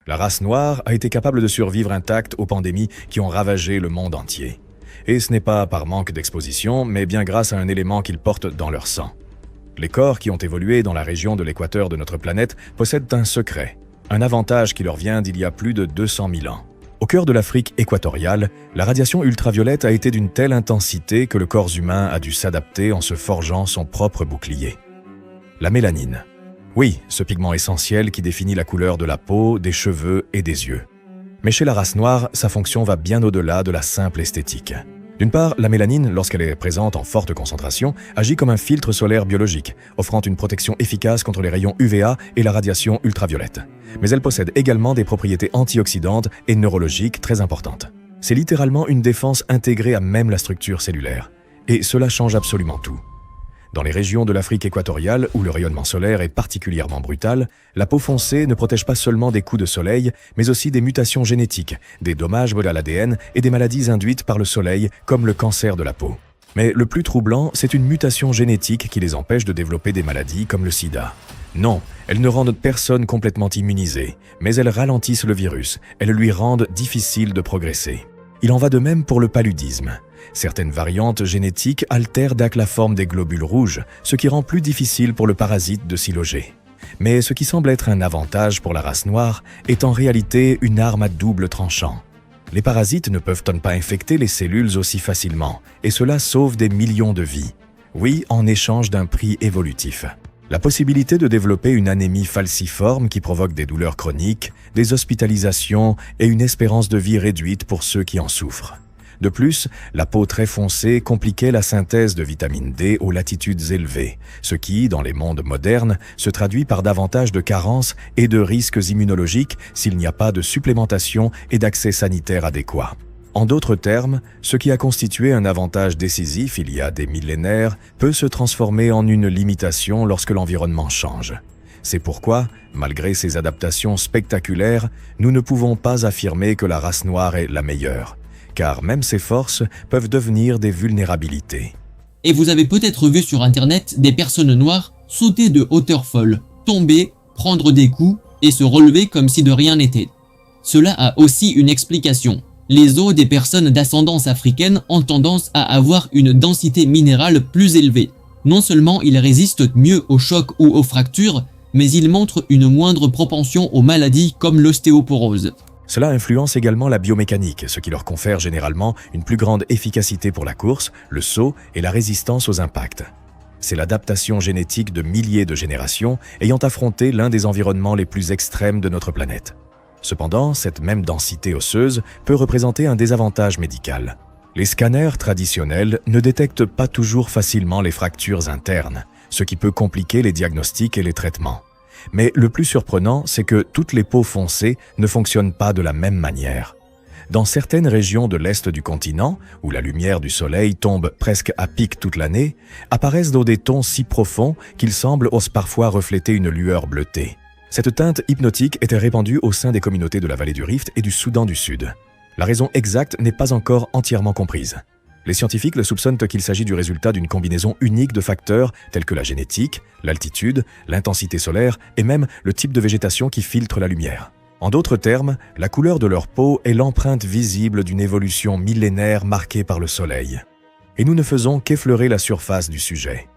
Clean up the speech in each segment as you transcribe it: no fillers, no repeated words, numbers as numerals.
La race noire a été capable de survivre intacte aux pandémies qui ont ravagé le monde entier. Et ce n'est pas par manque d'exposition, mais bien grâce à un élément qu'ils portent dans leur sang. Les corps qui ont évolué dans la région de l'équateur de notre planète possèdent un secret, un avantage qui leur vient d'il y a plus de 200 000 ans. Au cœur de l'Afrique équatoriale, la radiation ultraviolette a été d'une telle intensité que le corps humain a dû s'adapter en se forgeant son propre bouclier. La mélanine. Oui, ce pigment essentiel qui définit la couleur de la peau, des cheveux et des yeux. Mais chez la race noire, sa fonction va bien au-delà de la simple esthétique. D'une part, la mélanine, lorsqu'elle est présente en forte concentration, agit comme un filtre solaire biologique, offrant une protection efficace contre les rayons UVA et la radiation ultraviolette. Mais elle possède également des propriétés antioxydantes et neurologiques très importantes. C'est littéralement une défense intégrée à même la structure cellulaire. Et cela change absolument tout. Dans les régions de l'Afrique équatoriale, où le rayonnement solaire est particulièrement brutal, la peau foncée ne protège pas seulement des coups de soleil, mais aussi des mutations génétiques, des dommages à l'ADN et des maladies induites par le soleil, comme le cancer de la peau. Mais le plus troublant, c'est une mutation génétique qui les empêche de développer des maladies comme le sida. Non, elles ne rendent personne complètement immunisée, mais elles ralentissent le virus, elles lui rendent difficile de progresser. Il en va de même pour le paludisme. Certaines variantes génétiques altèrent la forme des globules rouges, ce qui rend plus difficile pour le parasite de s'y loger. Mais ce qui semble être un avantage pour la race noire est en réalité une arme à double tranchant. Les parasites ne peuvent pas infecter les cellules aussi facilement, et cela sauve des millions de vies. Oui, en échange d'un prix évolutif. La possibilité de développer une anémie falciforme qui provoque des douleurs chroniques, des hospitalisations et une espérance de vie réduite pour ceux qui en souffrent. De plus, la peau très foncée compliquait la synthèse de vitamine D aux latitudes élevées, ce qui, dans les mondes modernes, se traduit par davantage de carences et de risques immunologiques s'il n'y a pas de supplémentation et d'accès sanitaire adéquat. En d'autres termes, ce qui a constitué un avantage décisif il y a des millénaires peut se transformer en une limitation lorsque l'environnement change. C'est pourquoi, malgré ces adaptations spectaculaires, nous ne pouvons pas affirmer que la race noire est la meilleure. Car même ces forces peuvent devenir des vulnérabilités. Et vous avez peut-être vu sur internet des personnes noires sauter de hauteur folle, tomber, prendre des coups et se relever comme si de rien n'était. Cela a aussi une explication. Les os des personnes d'ascendance africaine ont tendance à avoir une densité minérale plus élevée. Non seulement ils résistent mieux aux chocs ou aux fractures, mais ils montrent une moindre propension aux maladies comme l'ostéoporose. Cela influence également la biomécanique, ce qui leur confère généralement une plus grande efficacité pour la course, le saut et la résistance aux impacts. C'est l'adaptation génétique de milliers de générations ayant affronté l'un des environnements les plus extrêmes de notre planète. Cependant, cette même densité osseuse peut représenter un désavantage médical. Les scanners traditionnels ne détectent pas toujours facilement les fractures internes, ce qui peut compliquer les diagnostics et les traitements. Mais le plus surprenant, c'est que toutes les peaux foncées ne fonctionnent pas de la même manière. Dans certaines régions de l'est du continent, où la lumière du soleil tombe presque à pic toute l'année, apparaissent des tons si profonds qu'ils semblent parfois refléter une lueur bleutée. Cette teinte hypnotique était répandue au sein des communautés de la vallée du Rift et du Soudan du Sud. La raison exacte n'est pas encore entièrement comprise. Les scientifiques le soupçonnent qu'il s'agit du résultat d'une combinaison unique de facteurs tels que la génétique, l'altitude, l'intensité solaire et même le type de végétation qui filtre la lumière. En d'autres termes, la couleur de leur peau est l'empreinte visible d'une évolution millénaire marquée par le soleil. Et nous ne faisons qu'effleurer la surface du sujet.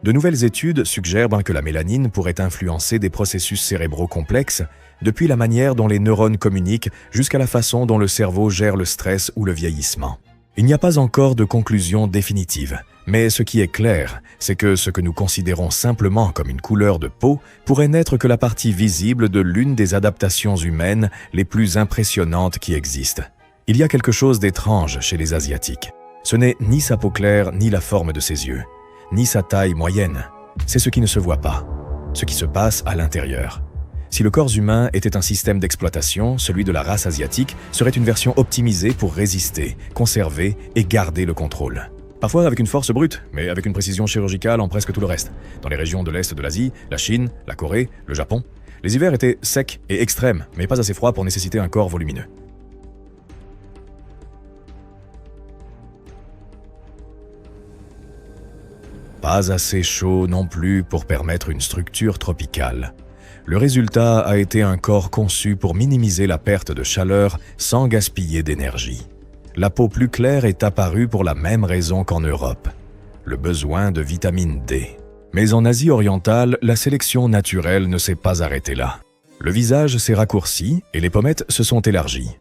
De nouvelles études suggèrent que la mélanine pourrait influencer des processus cérébraux complexes, depuis la manière dont les neurones communiquent jusqu'à la façon dont le cerveau gère le stress ou le vieillissement. Il n'y a pas encore de conclusion définitive, mais ce qui est clair, c'est que ce que nous considérons simplement comme une couleur de peau pourrait n'être que la partie visible de l'une des adaptations humaines les plus impressionnantes qui existent. Il y a quelque chose d'étrange chez les Asiatiques. Ce n'est ni sa peau claire, ni la forme de ses yeux, ni sa taille moyenne. C'est ce qui ne se voit pas, ce qui se passe à l'intérieur. Si le corps humain était un système d'exploitation, celui de la race asiatique serait une version optimisée pour résister, conserver et garder le contrôle. Parfois avec une force brute, mais avec une précision chirurgicale en presque tout le reste. Dans les régions de l'Est de l'Asie, la Chine, la Corée, le Japon, les hivers étaient secs et extrêmes, mais pas assez froids pour nécessiter un corps volumineux. Pas assez chaud non plus pour permettre une structure tropicale. Le résultat a été un corps conçu pour minimiser la perte de chaleur sans gaspiller d'énergie. La peau plus claire est apparue pour la même raison qu'en Europe, le besoin de vitamine D. Mais en Asie orientale, la sélection naturelle ne s'est pas arrêtée là. Le visage s'est raccourci et les pommettes se sont élargies.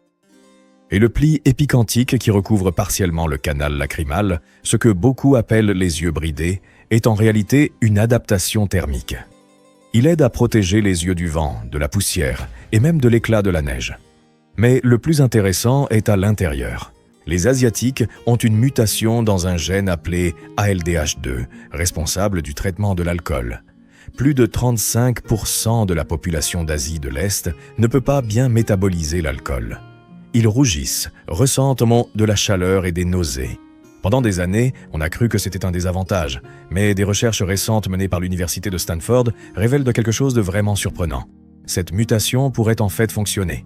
Et le pli épicantique qui recouvre partiellement le canal lacrymal, ce que beaucoup appellent les yeux bridés, est en réalité une adaptation thermique. Il aide à protéger les yeux du vent, de la poussière et même de l'éclat de la neige. Mais le plus intéressant est à l'intérieur. Les Asiatiques ont une mutation dans un gène appelé ALDH2, responsable du traitement de l'alcool. Plus de 35% de la population d'Asie de l'Est ne peut pas bien métaboliser l'alcool. Ils rougissent, ressentent de la chaleur et des nausées. Pendant des années, on a cru que c'était un désavantage, mais des recherches récentes menées par l'université de Stanford révèlent de quelque chose de vraiment surprenant. Cette mutation pourrait en fait fonctionner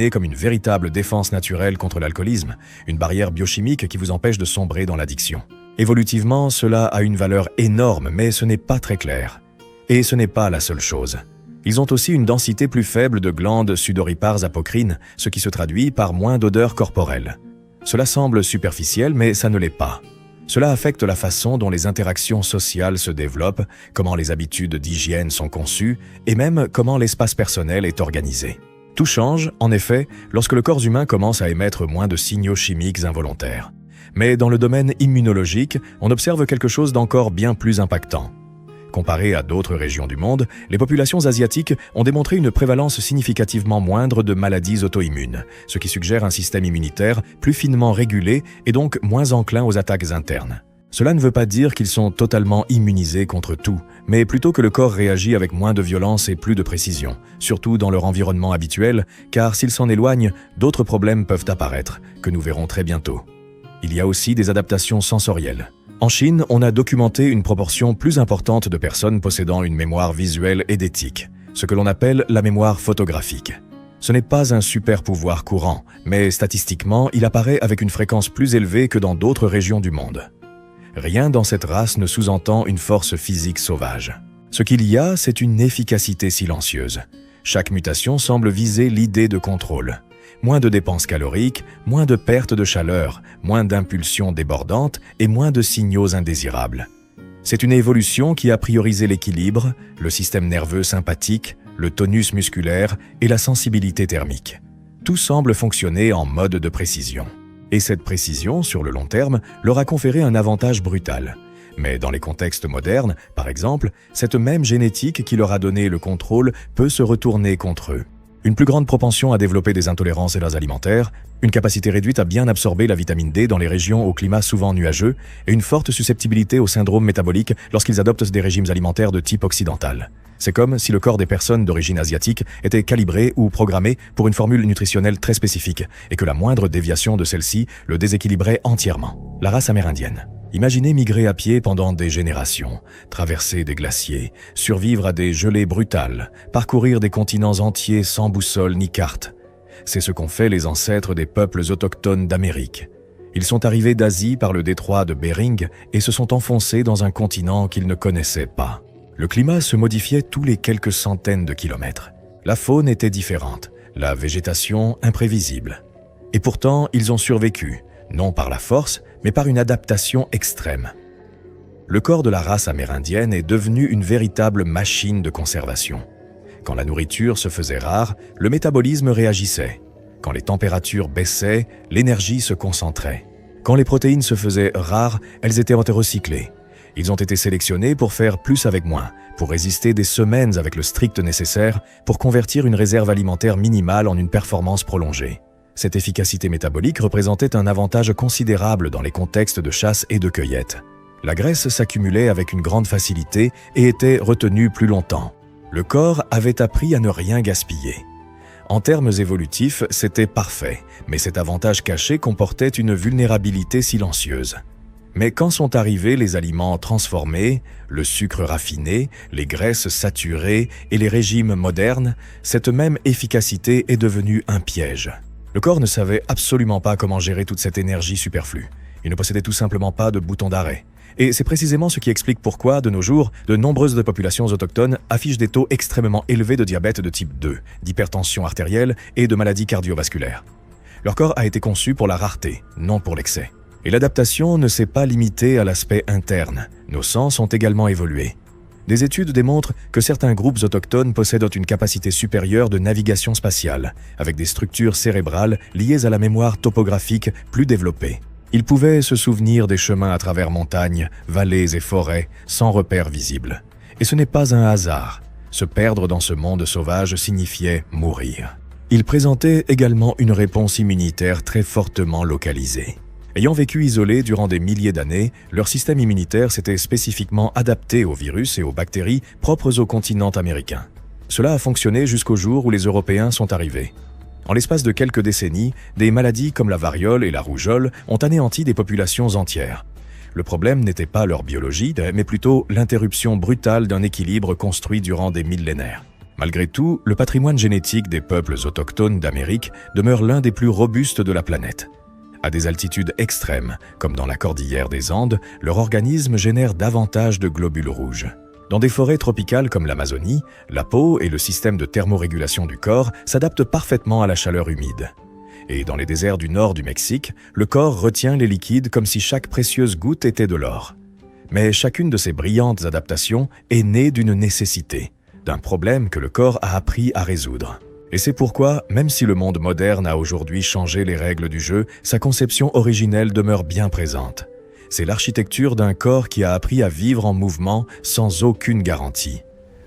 comme une véritable défense naturelle contre l'alcoolisme, une barrière biochimique qui vous empêche de sombrer dans l'addiction. Évolutivement, cela a une valeur énorme, mais ce n'est pas très clair. Et ce n'est pas la seule chose. Ils ont aussi une densité plus faible de glandes sudoripares apocrines, ce qui se traduit par moins d'odeur corporelle. Cela semble superficiel, mais ça ne l'est pas. Cela affecte la façon dont les interactions sociales se développent, comment les habitudes d'hygiène sont conçues, et même comment l'espace personnel est organisé. Tout change, en effet, lorsque le corps humain commence à émettre moins de signaux chimiques involontaires. Mais dans le domaine immunologique, on observe quelque chose d'encore bien plus impactant. Comparé à d'autres régions du monde, les populations asiatiques ont démontré une prévalence significativement moindre de maladies auto-immunes, ce qui suggère un système immunitaire plus finement régulé et donc moins enclin aux attaques internes. Cela ne veut pas dire qu'ils sont totalement immunisés contre tout, mais plutôt que le corps réagit avec moins de violence et plus de précision, surtout dans leur environnement habituel, car s'ils s'en éloignent, d'autres problèmes peuvent apparaître, que nous verrons très bientôt. Il y a aussi des adaptations sensorielles. En Chine, on a documenté une proportion plus importante de personnes possédant une mémoire visuelle et d'éthique, ce que l'on appelle la mémoire photographique. Ce n'est pas un super pouvoir courant, mais statistiquement, il apparaît avec une fréquence plus élevée que dans d'autres régions du monde. Rien dans cette race ne sous-entend une force physique sauvage. Ce qu'il y a, c'est une efficacité silencieuse. Chaque mutation semble viser l'idée de contrôle. Moins de dépenses caloriques, moins de pertes de chaleur, moins d'impulsions débordantes et moins de signaux indésirables. C'est une évolution qui a priorisé l'équilibre, le système nerveux sympathique, le tonus musculaire et la sensibilité thermique. Tout semble fonctionner en mode de précision. Et cette précision, sur le long terme, leur a conféré un avantage brutal. Mais dans les contextes modernes, par exemple, cette même génétique qui leur a donné le contrôle peut se retourner contre eux. Une plus grande propension à développer des intolérances alimentaires, une capacité réduite à bien absorber la vitamine D dans les régions au climat souvent nuageux et une forte susceptibilité au syndrome métabolique lorsqu'ils adoptent des régimes alimentaires de type occidental. C'est comme si le corps des personnes d'origine asiatique était calibré ou programmé pour une formule nutritionnelle très spécifique et que la moindre déviation de celle-ci le déséquilibrait entièrement. La race amérindienne. Imaginez migrer à pied pendant des générations, traverser des glaciers, survivre à des gelées brutales, parcourir des continents entiers sans boussole ni carte. C'est ce qu'ont fait les ancêtres des peuples autochtones d'Amérique. Ils sont arrivés d'Asie par le détroit de Bering et se sont enfoncés dans un continent qu'ils ne connaissaient pas. Le climat se modifiait tous les quelques centaines de kilomètres. La faune était différente, la végétation imprévisible. Et pourtant, ils ont survécu, non par la force, mais par une adaptation extrême. Le corps de la race amérindienne est devenu une véritable machine de conservation. Quand la nourriture se faisait rare, le métabolisme réagissait. Quand les températures baissaient, l'énergie se concentrait. Quand les protéines se faisaient rares, elles étaient recyclées. Ils ont été sélectionnés pour faire plus avec moins, pour résister des semaines avec le strict nécessaire, pour convertir une réserve alimentaire minimale en une performance prolongée. Cette efficacité métabolique représentait un avantage considérable dans les contextes de chasse et de cueillette. La graisse s'accumulait avec une grande facilité et était retenue plus longtemps. Le corps avait appris à ne rien gaspiller. En termes évolutifs, c'était parfait, mais cet avantage caché comportait une vulnérabilité silencieuse. Mais quand sont arrivés les aliments transformés, le sucre raffiné, les graisses saturées et les régimes modernes, cette même efficacité est devenue un piège. Le corps ne savait absolument pas comment gérer toute cette énergie superflue. Il ne possédait tout simplement pas de bouton d'arrêt. Et c'est précisément ce qui explique pourquoi, de nos jours, de nombreuses populations autochtones affichent des taux extrêmement élevés de diabète de type 2, d'hypertension artérielle et de maladies cardiovasculaires. Leur corps a été conçu pour la rareté, non pour l'excès. Et l'adaptation ne s'est pas limitée à l'aspect interne. Nos sens ont également évolué. Des études démontrent que certains groupes autochtones possèdent une capacité supérieure de navigation spatiale, avec des structures cérébrales liées à la mémoire topographique plus développée. Ils pouvaient se souvenir des chemins à travers montagnes, vallées et forêts, sans repères visibles. Et ce n'est pas un hasard. Se perdre dans ce monde sauvage signifiait mourir. Ils présentaient également une réponse immunitaire très fortement localisée. Ayant vécu isolés durant des milliers d'années, leur système immunitaire s'était spécifiquement adapté aux virus et aux bactéries propres au continent américain. Cela a fonctionné jusqu'au jour où les Européens sont arrivés. En l'espace de quelques décennies, des maladies comme la variole et la rougeole ont anéanti des populations entières. Le problème n'était pas leur biologie, mais plutôt l'interruption brutale d'un équilibre construit durant des millénaires. Malgré tout, le patrimoine génétique des peuples autochtones d'Amérique demeure l'un des plus robustes de la planète. À des altitudes extrêmes, comme dans la cordillère des Andes, leur organisme génère davantage de globules rouges. Dans des forêts tropicales comme l'Amazonie, la peau et le système de thermorégulation du corps s'adaptent parfaitement à la chaleur humide. Et dans les déserts du nord du Mexique, le corps retient les liquides comme si chaque précieuse goutte était de l'or. Mais chacune de ces brillantes adaptations est née d'une nécessité, d'un problème que le corps a appris à résoudre. Et c'est pourquoi, même si le monde moderne a aujourd'hui changé les règles du jeu, sa conception originelle demeure bien présente. C'est l'architecture d'un corps qui a appris à vivre en mouvement sans aucune garantie.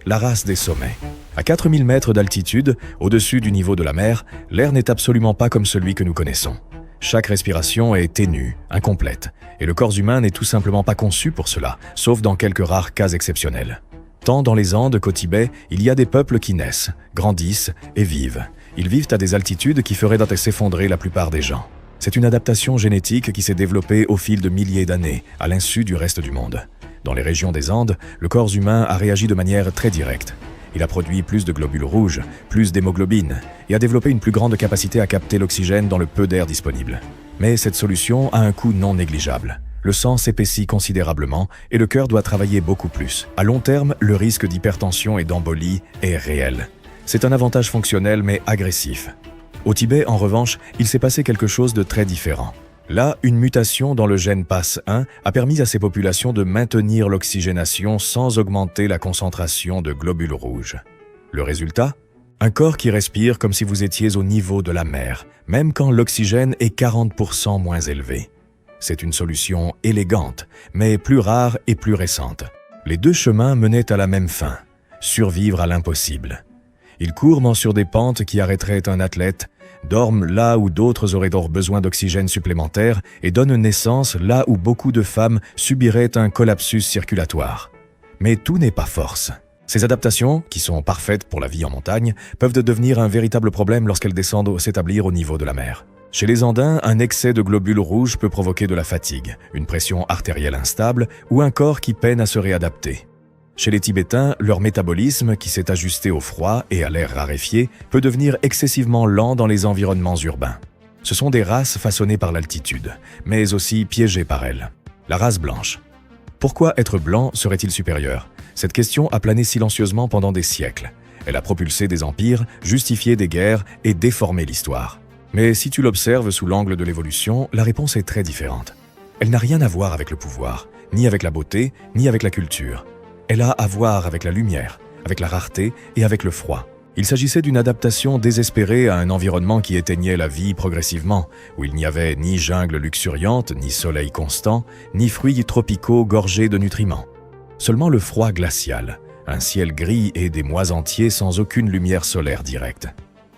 La race des sommets. À 4000 mètres d'altitude, au-dessus du niveau de la mer, l'air n'est absolument pas comme celui que nous connaissons. Chaque respiration est ténue, incomplète, et le corps humain n'est tout simplement pas conçu pour cela, sauf dans quelques rares cas exceptionnels. Tant dans les Andes qu'au Tibet, il y a des peuples qui naissent, grandissent et vivent. Ils vivent à des altitudes qui feraient s'effondrer la plupart des gens. C'est une adaptation génétique qui s'est développée au fil de milliers d'années, à l'insu du reste du monde. Dans les régions des Andes, le corps humain a réagi de manière très directe. Il a produit plus de globules rouges, plus d'hémoglobine, et a développé une plus grande capacité à capter l'oxygène dans le peu d'air disponible. Mais cette solution a un coût non négligeable. Le sang s'épaissit considérablement et le cœur doit travailler beaucoup plus. À long terme, le risque d'hypertension et d'embolie est réel. C'est un avantage fonctionnel mais agressif. Au Tibet, en revanche, il s'est passé quelque chose de très différent. Là, une mutation dans le gène PAS1 a permis à ces populations de maintenir l'oxygénation sans augmenter la concentration de globules rouges. Le résultat ? Un corps qui respire comme si vous étiez au niveau de la mer, même quand l'oxygène est 40% moins élevé. C'est une solution élégante, mais plus rare et plus récente. Les deux chemins menaient à la même fin, survivre à l'impossible. Ils courent sur des pentes qui arrêteraient un athlète, dorment là où d'autres auraient besoin d'oxygène supplémentaire et donnent naissance là où beaucoup de femmes subiraient un collapsus circulatoire. Mais tout n'est pas force. Ces adaptations, qui sont parfaites pour la vie en montagne, peuvent devenir un véritable problème lorsqu'elles descendent s'établir au niveau de la mer. Chez les Andins, un excès de globules rouges peut provoquer de la fatigue, une pression artérielle instable ou un corps qui peine à se réadapter. Chez les Tibétains, leur métabolisme, qui s'est ajusté au froid et à l'air raréfié, peut devenir excessivement lent dans les environnements urbains. Ce sont des races façonnées par l'altitude, mais aussi piégées par elle. La race blanche. Pourquoi être blanc serait-il supérieur ? Cette question a plané silencieusement pendant des siècles. Elle a propulsé des empires, justifié des guerres et déformé l'histoire. Mais si tu l'observes sous l'angle de l'évolution, la réponse est très différente. Elle n'a rien à voir avec le pouvoir, ni avec la beauté, ni avec la culture. Elle a à voir avec la lumière, avec la rareté et avec le froid. Il s'agissait d'une adaptation désespérée à un environnement qui éteignait la vie progressivement, où il n'y avait ni jungle luxuriante, ni soleil constant, ni fruits tropicaux gorgés de nutriments. Seulement le froid glacial, un ciel gris et des mois entiers sans aucune lumière solaire directe.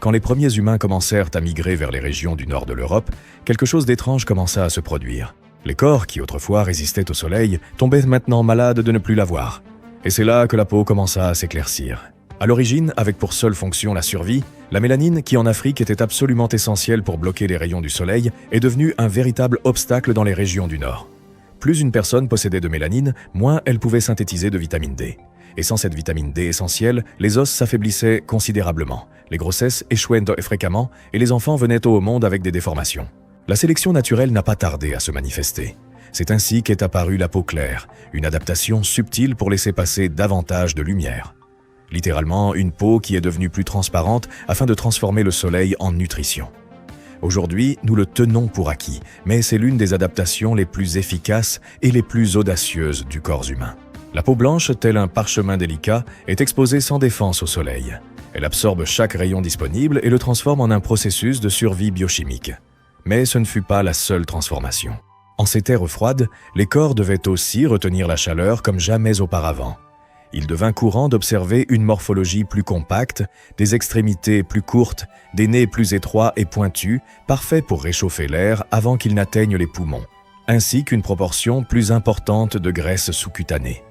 Quand les premiers humains commencèrent à migrer vers les régions du nord de l'Europe, quelque chose d'étrange commença à se produire. Les corps qui autrefois résistaient au soleil tombaient maintenant malades de ne plus l'avoir. Et c'est là que la peau commença à s'éclaircir. À l'origine, avec pour seule fonction la survie, la mélanine, qui en Afrique était absolument essentielle pour bloquer les rayons du soleil, est devenue un véritable obstacle dans les régions du Nord. Plus une personne possédait de mélanine, moins elle pouvait synthétiser de vitamine D. Et sans cette vitamine D essentielle, les os s'affaiblissaient considérablement, les grossesses échouaient fréquemment et les enfants venaient au monde avec des déformations. La sélection naturelle n'a pas tardé à se manifester. C'est ainsi qu'est apparue la peau claire, une adaptation subtile pour laisser passer davantage de lumière. Littéralement, une peau qui est devenue plus transparente afin de transformer le soleil en nutrition. Aujourd'hui, nous le tenons pour acquis, mais c'est l'une des adaptations les plus efficaces et les plus audacieuses du corps humain. La peau blanche, tel un parchemin délicat, est exposée sans défense au soleil. Elle absorbe chaque rayon disponible et le transforme en un processus de survie biochimique. Mais ce ne fut pas la seule transformation. En ces terres froides, les corps devaient aussi retenir la chaleur comme jamais auparavant. Il devint courant d'observer une morphologie plus compacte, des extrémités plus courtes, des nez plus étroits et pointus, parfaits pour réchauffer l'air avant qu'il n'atteigne les poumons, ainsi qu'une proportion plus importante de graisse sous-cutanée.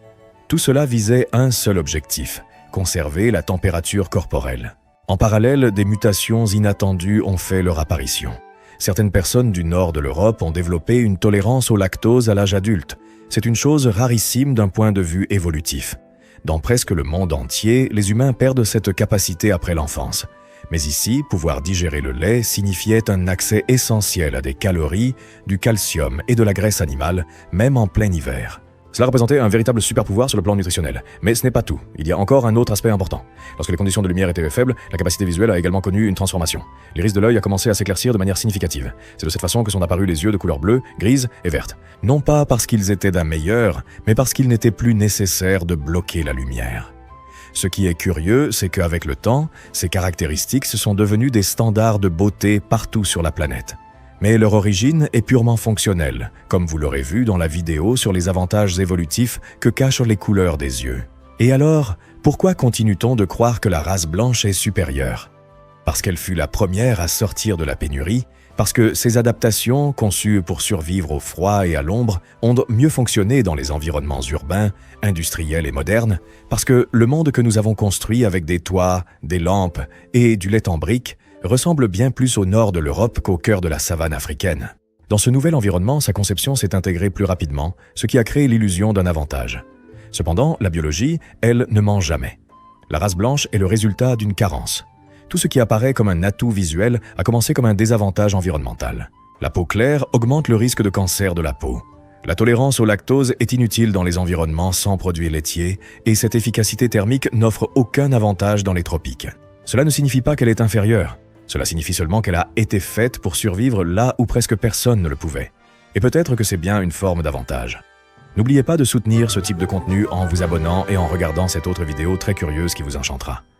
Tout cela visait un seul objectif, conserver la température corporelle. En parallèle, des mutations inattendues ont fait leur apparition. Certaines personnes du nord de l'Europe ont développé une tolérance au lactose à l'âge adulte. C'est une chose rarissime d'un point de vue évolutif. Dans presque le monde entier, les humains perdent cette capacité après l'enfance. Mais ici, pouvoir digérer le lait signifiait un accès essentiel à des calories, du calcium et de la graisse animale, même en plein hiver. Cela représentait un véritable super-pouvoir sur le plan nutritionnel. Mais ce n'est pas tout. Il y a encore un autre aspect important. Lorsque les conditions de lumière étaient faibles, la capacité visuelle a également connu une transformation. L'iris de l'œil a commencé à s'éclaircir de manière significative. C'est de cette façon que sont apparus les yeux de couleur bleue, grise et verte. Non pas parce qu'ils étaient d'un meilleur, mais parce qu'il n'était plus nécessaire de bloquer la lumière. Ce qui est curieux, c'est qu'avec le temps, ces caractéristiques se sont devenues des standards de beauté partout sur la planète. Mais leur origine est purement fonctionnelle, comme vous l'aurez vu dans la vidéo sur les avantages évolutifs que cachent les couleurs des yeux. Et alors, pourquoi continue-t-on de croire que la race blanche est supérieure? Parce qu'elle fut la première à sortir de la pénurie, parce que ces adaptations, conçues pour survivre au froid et à l'ombre, ont mieux fonctionné dans les environnements urbains, industriels et modernes, parce que le monde que nous avons construit avec des toits, des lampes et du lait en briques ressemble bien plus au nord de l'Europe qu'au cœur de la savane africaine. Dans ce nouvel environnement, sa conception s'est intégrée plus rapidement, ce qui a créé l'illusion d'un avantage. Cependant, la biologie, elle, ne ment jamais. La race blanche est le résultat d'une carence. Tout ce qui apparaît comme un atout visuel a commencé comme un désavantage environnemental. La peau claire augmente le risque de cancer de la peau. La tolérance au lactose est inutile dans les environnements sans produits laitiers et cette efficacité thermique n'offre aucun avantage dans les tropiques. Cela ne signifie pas qu'elle est inférieure. Cela signifie seulement qu'elle a été faite pour survivre là où presque personne ne le pouvait. Et peut-être que c'est bien une forme d'avantage. N'oubliez pas de soutenir ce type de contenu en vous abonnant et en regardant cette autre vidéo très curieuse qui vous enchantera.